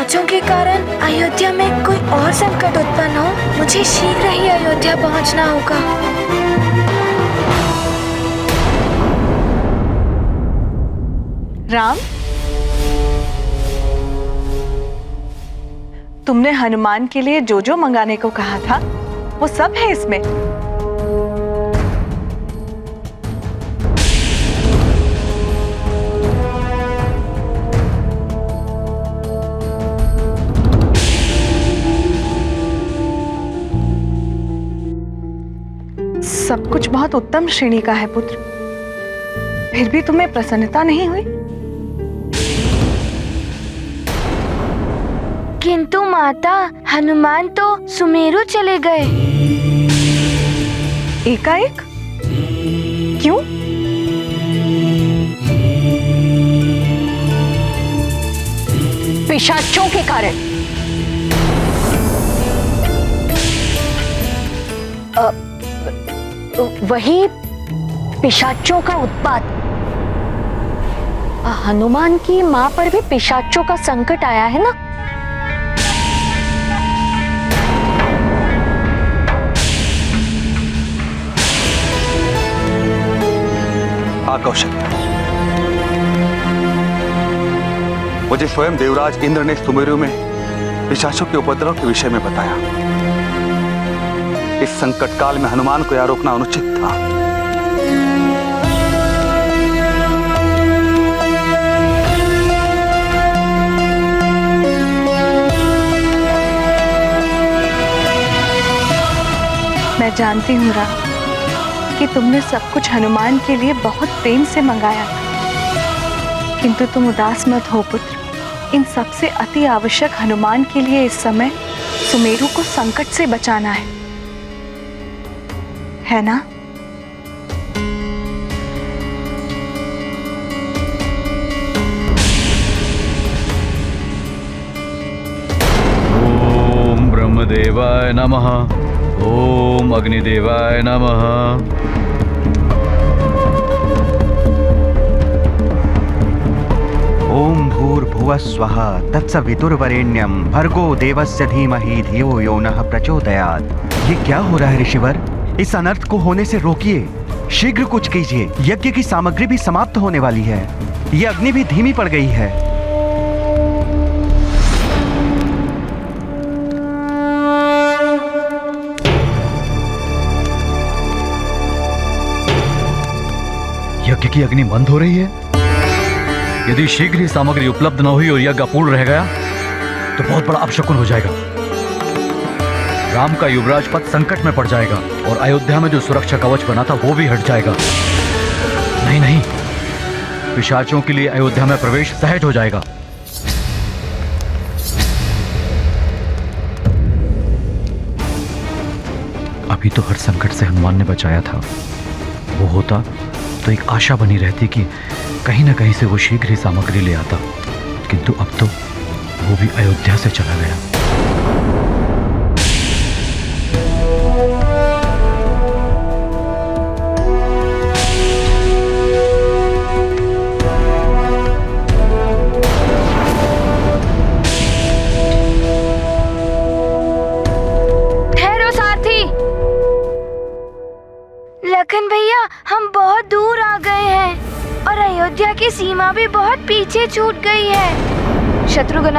पिशाचों के कारण अयोध्या में कोई और संकट उत्पन्न हो, मुझे शीघ्र ही अयोध्या पहुंचना होगा। राम, तुमने हनुमान के लिए जो जो मंगाने को कहा था वो सब है इसमें। सब कुछ बहुत उत्तम श्रेणी का है पुत्र, फिर भी तुम्हें प्रसन्नता नहीं हुई? किंतु माता, हनुमान तो सुमेरु चले गए। एकाएक? क्यों? पिशाचों के कारण। वही पिशाचों का उत्पात। हनुमान की मां पर भी पिशाचों का संकट आया है ना। हाँ कौशल्या, मुझे स्वयं देवराज इंद्र ने सुमेरु में पिशाचों के उपद्रव के विषय में बताया। इस संकट काल में हनुमान को यह रोकना अनुचित था। मैं जानती हूँ राम कि तुमने सब कुछ हनुमान के लिए बहुत प्रेम से मंगाया, किंतु तुम उदास मत हो पुत्र। इन सबसे अति आवश्यक हनुमान के लिए इस समय सुमेरु को संकट से बचाना है ना? ओम ब्रह्मदेवाय नमः। ओम अग्निदेवाय नमः। ओम भूर्भुवः स्वः तत्सवितुर्वरेण्यं भर्गो देवस्य धीमहि धियो यो नः प्रचोदयात्। ये क्या हो रहा है ऋषिवर? इस अनर्थ को होने से रोकिए, शीघ्र कुछ कीजिए। यज्ञ की सामग्री भी समाप्त होने वाली है, ये अग्नि भी धीमी पड़ गई है। यज्ञ की अग्नि बंद हो रही है। यदि शीघ्र ही सामग्री उपलब्ध न हुई और यज्ञ अपूर्ण रह गया तो बहुत बड़ा अपशकुन हो जाएगा। राम का युवराज पद संकट में पड़ जाएगा और अयोध्या में जो सुरक्षा कवच बना था वो भी हट जाएगा। नहीं नहीं, पिशाचों के लिए अयोध्या में प्रवेश सहज हो जाएगा। अभी तो हर संकट से हनुमान ने बचाया था। वो होता तो एक आशा बनी रहती कि कहीं ना कहीं से वो शीघ्र ही सामग्री ले आता, किंतु अब तो वो भी अयोध्या से चला गया। लखन भैया, हम बहुत दूर आ गए हैं और अयोध्या की सीमा भी बहुत पीछे छूट गई है। शत्रुघ्न,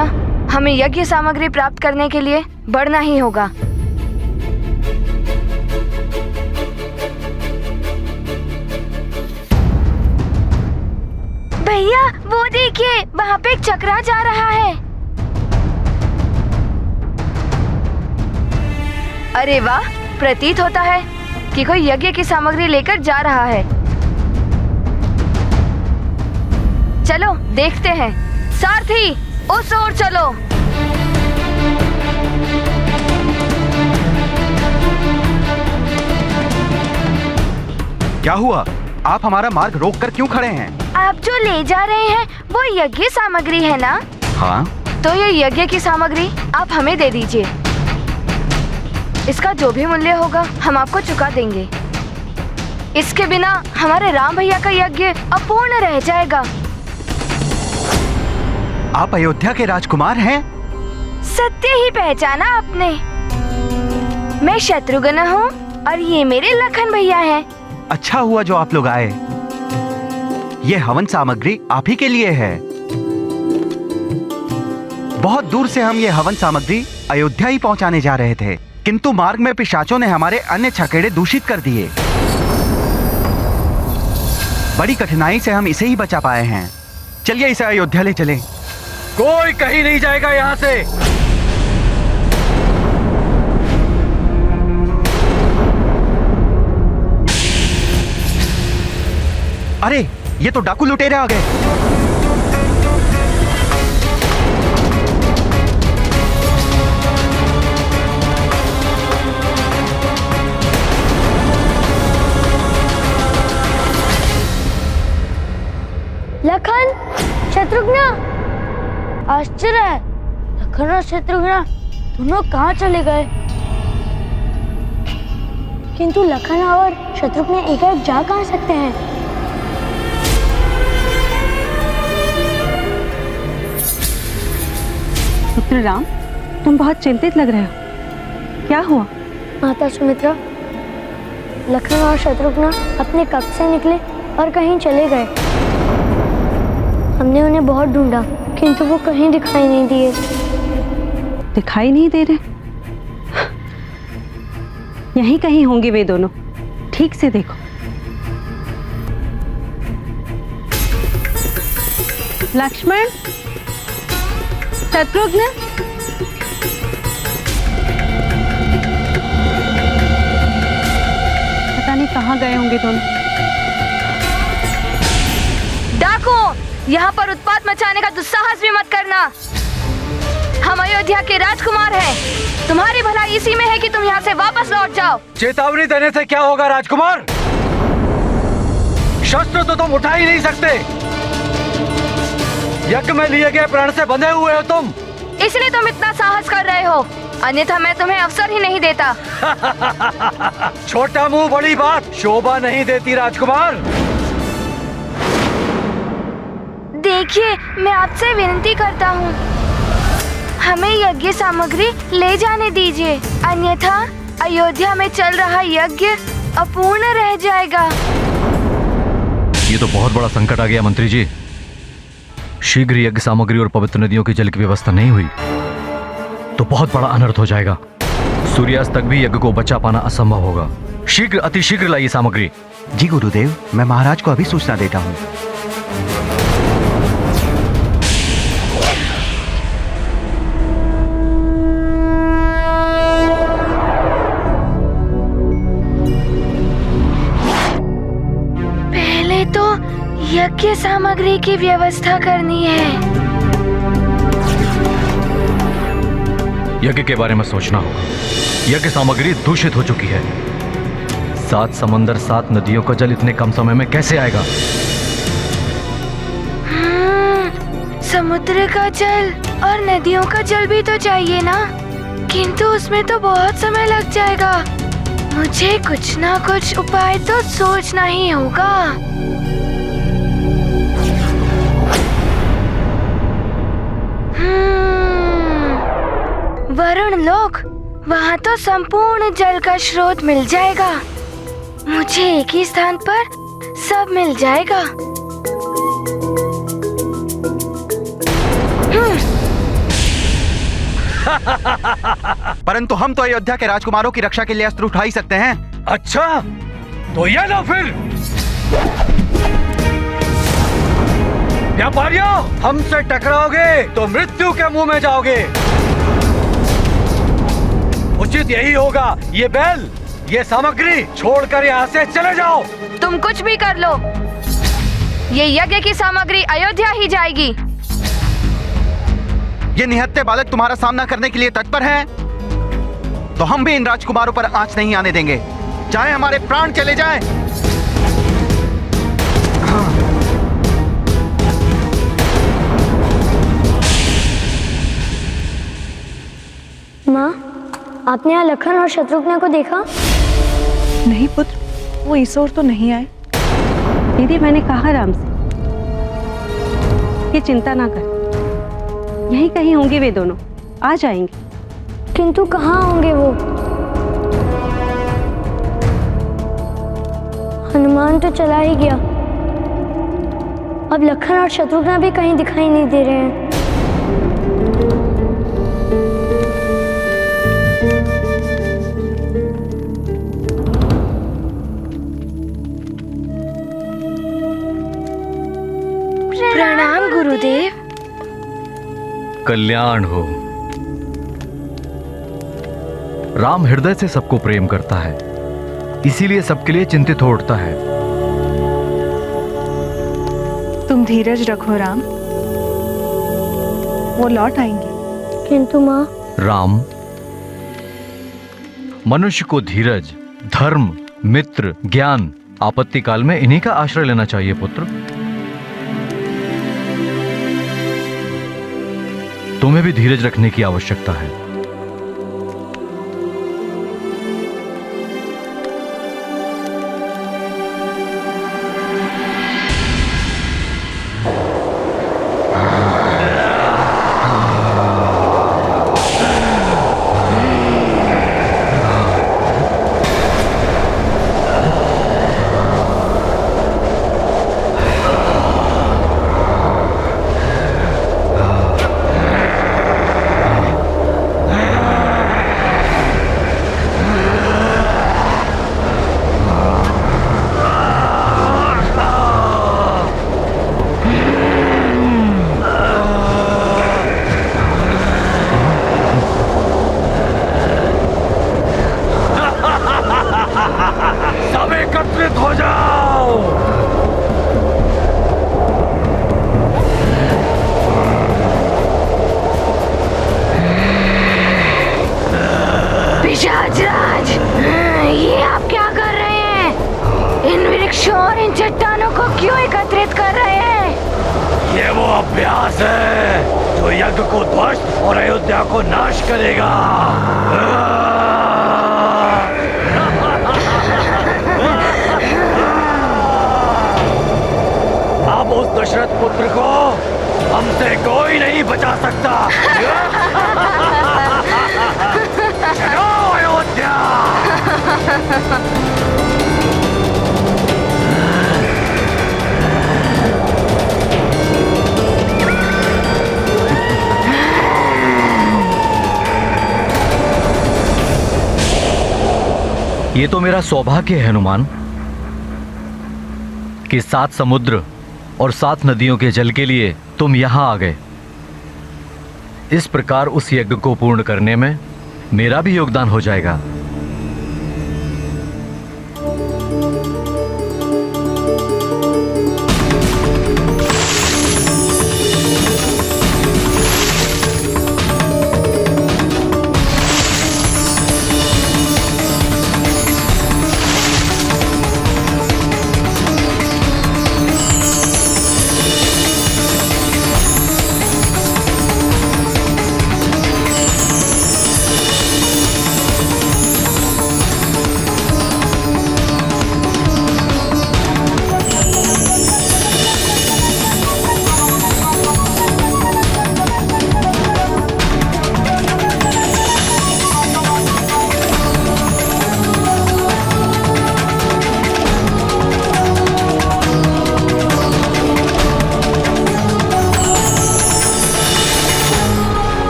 हमें यज्ञ सामग्री प्राप्त करने के लिए बढ़ना ही होगा। भैया वो देखिए, वहाँ पे एक चक्रा जा रहा है। अरे वाह, प्रतीत होता है कि कोई यज्ञ की सामग्री लेकर जा रहा है। चलो देखते हैं। सारथी, उस ओर चलो। क्या हुआ? आप हमारा मार्ग रोककर क्यों खड़े हैं? आप जो ले जा रहे हैं वो यज्ञ सामग्री है ना? हाँ। तो ये यज्ञ की सामग्री आप हमें दे दीजिए। इसका जो भी मूल्य होगा हम आपको चुका देंगे। इसके बिना हमारे राम भैया का यज्ञ अपूर्ण रह जाएगा। आप अयोध्या के राजकुमार हैं? सत्य ही पहचाना आपने। मैं शत्रुघ्न हूँ और ये मेरे लखन भैया हैं। अच्छा हुआ जो आप लोग आए। ये हवन सामग्री आप ही के लिए है। बहुत दूर से हम ये हवन सामग्री अयोध्या ही पहुंचाने जा रहे थे, किंतु मार्ग में पिशाचों ने हमारे अन्य छकेड़े दूषित कर दिए। बड़ी कठिनाई से हम इसे ही बचा पाए हैं। चलिए इसे अयोध्या ले चलें। कोई कहीं नहीं जाएगा यहाँ से। अरे ये तो डाकू लुटेरे आ गए। लखन, शत्रुघ्न, आश्चर्य है, लखन और शत्रुघ्न दोनों कहाँ चले गए? किंतु लखन और शत्रुघ्न एकाएक जा कहाँ सकते हैं? पुत्र राम, तुम बहुत चिंतित लग रहे हो। क्या हुआ? माता सुमित्रा, लखन और शत्रुघ्न अपने कक्ष से निकले और कहीं चले गए। हमने उन्हें बहुत ढूंढा, किंतु वो कहीं दिखाई नहीं दिए। दिखाई नहीं दे रहे? यहीं कहीं होंगे वे दोनों, ठीक से देखो। लक्ष्मण, शत्रुघ्न, पता नहीं कहाँ गए होंगे दोनों। डाकू, यहाँ पर उत्पात मचाने का दुस्साहस भी मत करना। हम अयोध्या के राजकुमार हैं। तुम्हारी भलाई इसी में है कि तुम यहाँ से वापस लौट जाओ। चेतावनी देने से क्या होगा राजकुमार? शस्त्र तो तुम उठा ही नहीं सकते। यज्ञ में लिए गए प्राण से बंधे हुए हो तुम। इसलिए तुम इतना साहस कर रहे हो, अन्यथा मैं तुम्हें अवसर ही नहीं देता। छोटा मुंह बड़ी बात शोभा नहीं देती राजकुमार। देखिए, मैं आपसे विनती करता हूँ, हमें यज्ञ सामग्री ले जाने दीजिए, अन्यथा अयोध्या में चल रहा यज्ञ अपूर्ण रह जाएगा। ये तो बहुत बड़ा संकट आ गया मंत्री जी। शीघ्र यज्ञ सामग्री और पवित्र नदियों की जल की व्यवस्था नहीं हुई तो बहुत बड़ा अनर्थ हो जाएगा। सूर्यास्त तक भी यज्ञ को बचा पाना असंभव होगा। शीघ्र, अति शीघ्र लाइए सामग्री। जी गुरुदेव, मैं महाराज को अभी सूचना देता हूँ। पहले तो यज्ञ सामग्री की व्यवस्था करनी है। यज्ञ के बारे में सोचना होगा। यज्ञ सामग्री दूषित हो चुकी है। 7 समंदर 7 नदियों का जल इतने कम समय में कैसे आएगा? समुद्र का जल और नदियों का जल भी तो चाहिए ना, किंतु उसमें तो बहुत समय लग जाएगा। मुझे कुछ ना कुछ उपाय तो सोचना ही होगा। वरुण लोक, वहाँ तो संपूर्ण जल का स्रोत मिल जाएगा। मुझे एक ही स्थान पर सब मिल जाएगा। परंतु हम तो अयोध्या के राजकुमारों की रक्षा के लिए अस्त्र उठा ही सकते हैं। अच्छा, तो ये लो फिर। व्यापारियों, हमसे टकराओगे तो मृत्यु के मुंह में जाओगे। उचित यही होगा, ये बैल, ये सामग्री छोड़कर यहाँ से चले जाओ। तुम कुछ भी कर लो, ये यज्ञ की सामग्री अयोध्या ही जाएगी। ये निहत्थे बालक तुम्हारा सामना करने के लिए तत्पर हैं, तो हम भी इन राजकुमारों पर आंच नहीं आने देंगे, चाहे हमारे प्राण चले जाएं। माँ, आपने यहाँ लखन और शत्रुघ्न को देखा? नहीं पुत्र, वो इस ओर तो नहीं आए। दीदी, मैंने कहा राम से कि चिंता ना कर, यहीं कहीं होंगे वे दोनों, आ जाएंगे। किंतु कहाँ होंगे वो? हनुमान तो चला ही गया, अब लखन और शत्रुघ्न भी कहीं दिखाई नहीं दे रहे हैं। प्रणाम गुरुदेव। कल्याण हो। राम हृदय से सबको प्रेम करता है, इसीलिए सबके लिए चिंतित हो उठता है। तुम धीरज रखो राम, वो लौट आएंगे। किंतु माँ, राम, मनुष्य को धीरज, धर्म, मित्र, ज्ञान, आपत्ति काल में इन्हीं का आश्रय लेना चाहिए पुत्र। तुम्हें भी धीरज रखने की आवश्यकता है। पिशाचराज, ये आप क्या कर रहे हैं? इन वृक्षों और इन चट्टानों को क्यों एकत्रित कर रहे हैं? ये वो अभ्यास है जो यज्ञ को ध्वस्त और अयोध्या को नाश करेगा। अब उस दशरथ पुत्र को हमसे कोई नहीं बचा सकता। चलो अयोध्या। ये तो मेरा सौभाग्य है हनुमान कि 7 समुद्र और 7 नदियों के जल के लिए तुम यहां आ गए। इस प्रकार उस यज्ञ को पूर्ण करने में मेरा भी योगदान हो जाएगा।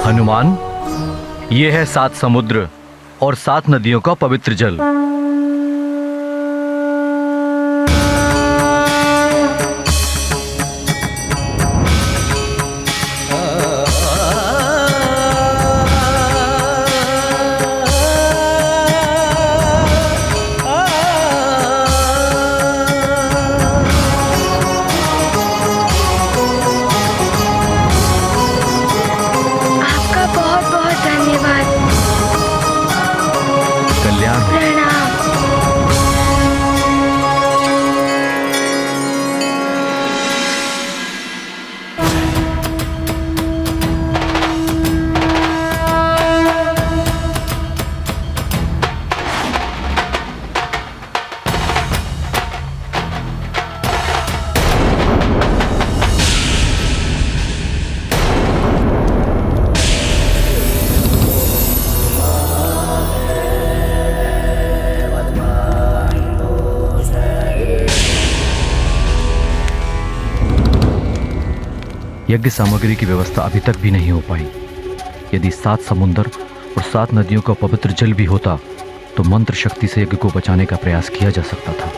हनुमान, ये है 7 समुद्र और 7 नदियों का पवित्र जल। आपका बहुत बहुत धन्यवाद। कल्याण हो। प्रणाम। यज्ञ सामग्री की व्यवस्था अभी तक भी नहीं हो पाई। यदि 7 समुंदर और 7 नदियों का पवित्र जल भी होता तो मंत्र शक्ति से यज्ञ को बचाने का प्रयास किया जा सकता था।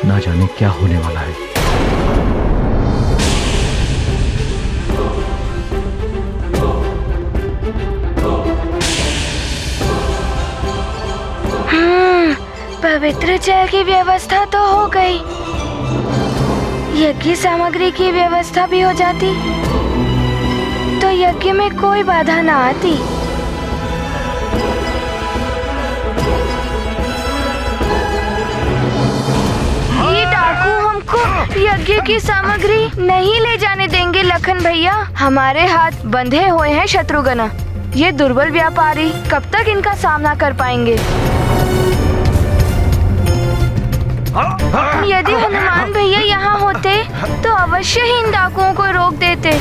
ना जाने क्या होने वाला है। पवित्र जल की व्यवस्था तो हो गई, यज्ञ सामग्री की व्यवस्था भी हो जाती तो यज्ञ में कोई बाधा ना आती। ये डाकू हमको यज्ञ की सामग्री नहीं ले जाने देंगे लखन भैया। हमारे हाथ बंधे हुए हैं शत्रुघ्न। ये दुर्बल व्यापारी कब तक इनका सामना कर पाएंगे? यदि हनुमान भैया यहाँ होते तो अवश्य ही इन डाकुओं को रोक देते।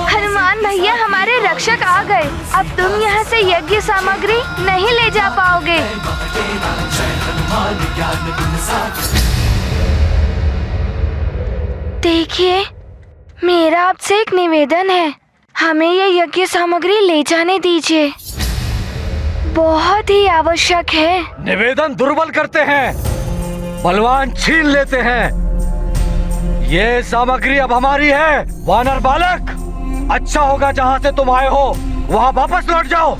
हनुमान भैया हमारे रक्षक आ गए। अब तुम यहाँ से यज्ञ सामग्री नहीं ले जा पाओगे। देखिए, मेरा आपसे एक निवेदन है, हमें ये यज्ञ सामग्री ले जाने दीजिए, बहुत ही आवश्यक है। निवेदन दुर्बल करते हैं, बलवान छीन लेते हैं। ये सामग्री अब हमारी है। वानर बालक, अच्छा होगा जहाँ से तुम आए हो वहाँ वापस लौट जाओ।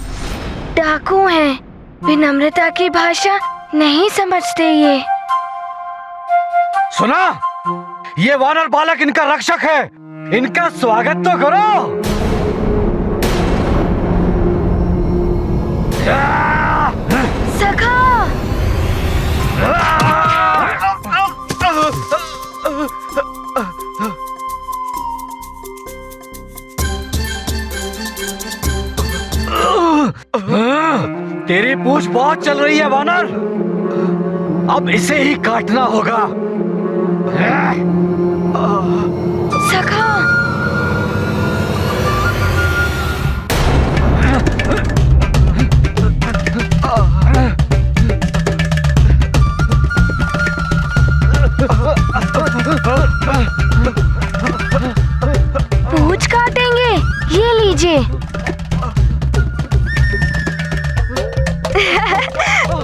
डाकू हैं, विनम्रता की भाषा नहीं समझते ये। सुना, ये वानर बालक इनका रक्षक है, इनका स्वागत तो करो। सखा, तेरी पूंछ बहुत चल रही है वानर, अब इसे ही काटना होगा। सखा, पूंछ काटेंगे, ये लीजिए।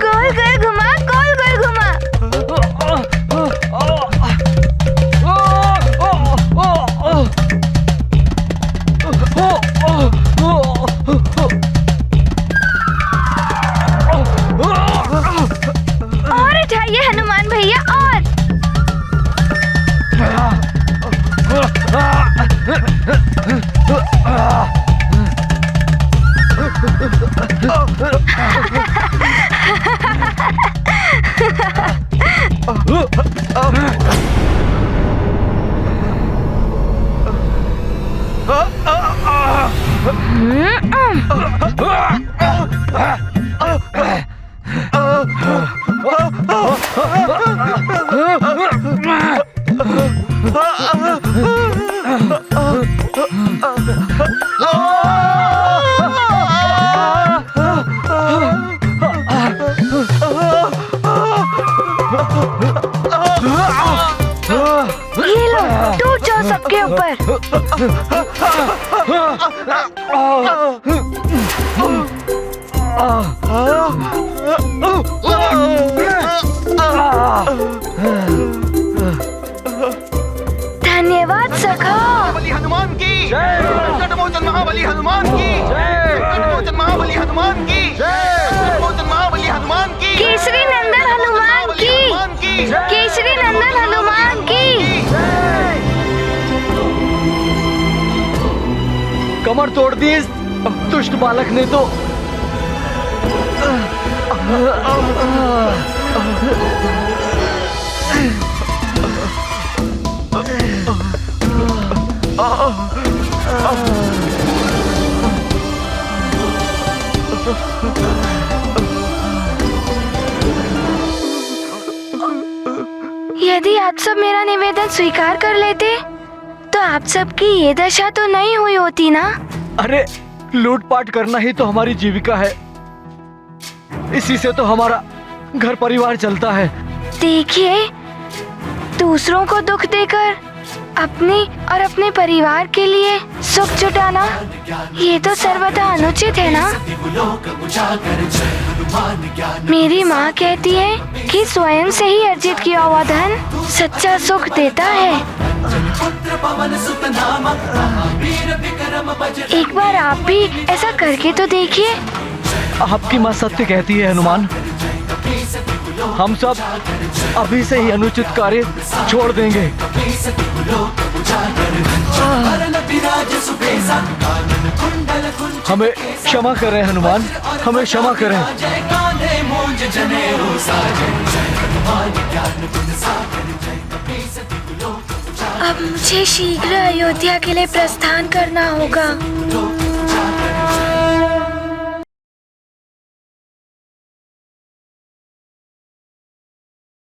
गोल गोल घुमा, गोल गोल घुमा। और उठाइए हनुमान भैया, और ये लो, टूट जाओ सबके ऊपर। धन्यवाद सखा। बलि हनुमान की जय। संकट मोचन महाबली हनुमान की जय। संकट मोचन महाबली हनुमान की जय। संकट मोचन महाबली हनुमान की केसरी नंदन हनुमान की कमर तोड़ दी इस दुष्ट बालक ने तो। यदि आप सब मेरा निवेदन स्वीकार कर लेते तो आप सबकी ये दशा तो नहीं हुई होती ना। अरे लूटपाट करना ही तो हमारी जीविका है, इसी से तो हमारा घर परिवार चलता है। देखिए, दूसरों को दुख देकर अपनी और अपने परिवार के लिए सुख जुटाना ये तो सर्वथा अनुचित है ना। मेरी माँ कहती है कि स्वयं से ही अर्जित किया हुआ धन सच्चा सुख देता है। एक बार आप भी ऐसा करके तो देखिए। आपकी माँ सत्य कहती है हनुमान, हम सब अभी से ही अनुचित कार्य छोड़ देंगे। हमें क्षमा करें हनुमान, हमें क्षमा करें। अब मुझे शीघ्र अयोध्या के लिए प्रस्थान करना होगा।